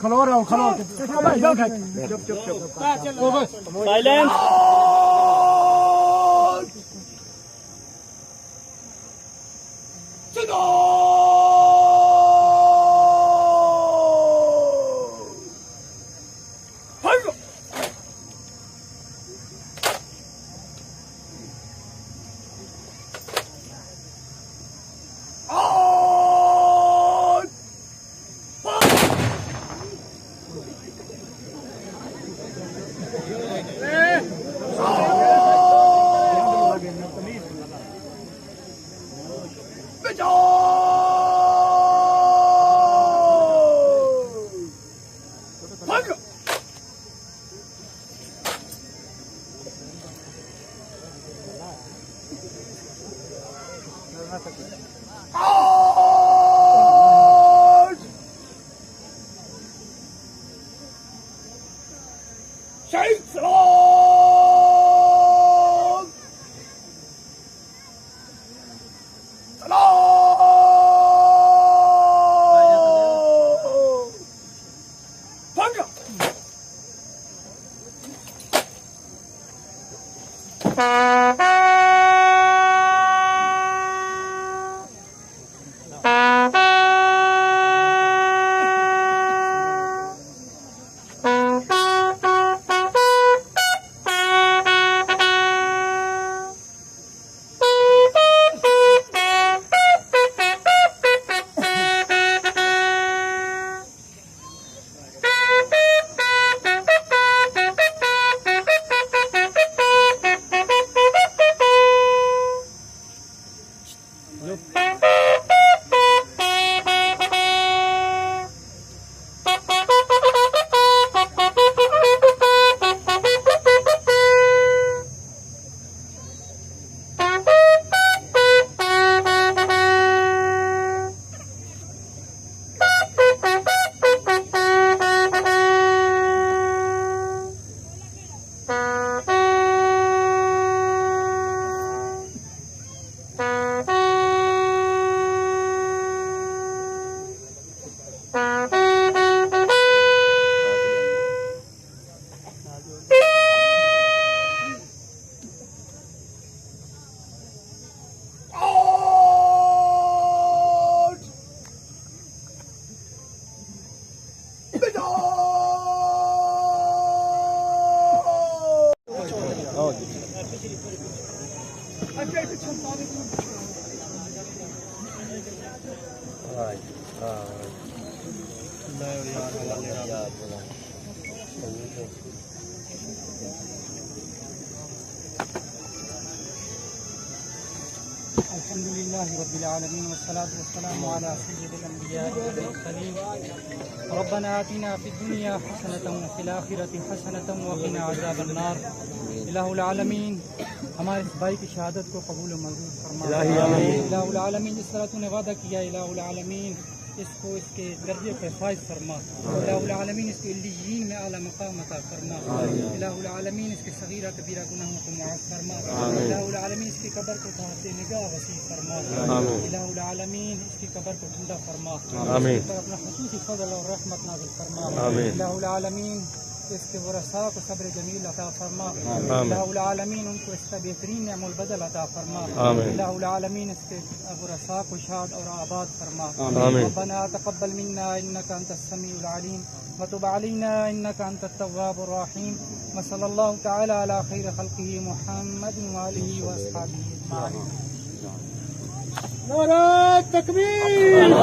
کھلو رہا ہوں کھلو چپ چپ چپ سائلنس الحمد لله رب العالمين والصلاة والسلام على سيد الأنبياء والمرسلين ربنا آتنا في الدنيا حسنة وفي الآخرة حسنة وقنا عذاب النار الہ العالمین ہمارے اس بھائی کی شہادت کو قبول و منظور فرما الہ العالمین جس طرح تو نے وعدہ کیا الہ العالمین اس کو اس کے درجے پہ فائز فرما الہ العالمین اس کو علیین میں اعلیٰ مقام عطا فرما الہ العالمین اس کے صغیرہ کبیرہ گناہوں کو معاف فرما الہ العالمین اس کی قبر کو تحت نگاہ وسیع فرما الہ العالمین اس کی قبر کو ٹھنڈا فرما اس پر اپنا خصوصی فضل اور رحمت نازل فرما الہ العالمین اس کے ورثاء کو صبر جمیل عطا فرما الہ العالمین ان کو اس کا بہترین نعم البدل عطا فرما الہ العالمین اس کے ورثاء کو شاد اور آباد فرما ربنا تقبل منا انك انت السميع العليم وتب علينا انك انت التواب الرحيم وصلى الله تعالى على خير خلقه محمد وآله واصحابه اجمعين. نعرہ تکبیر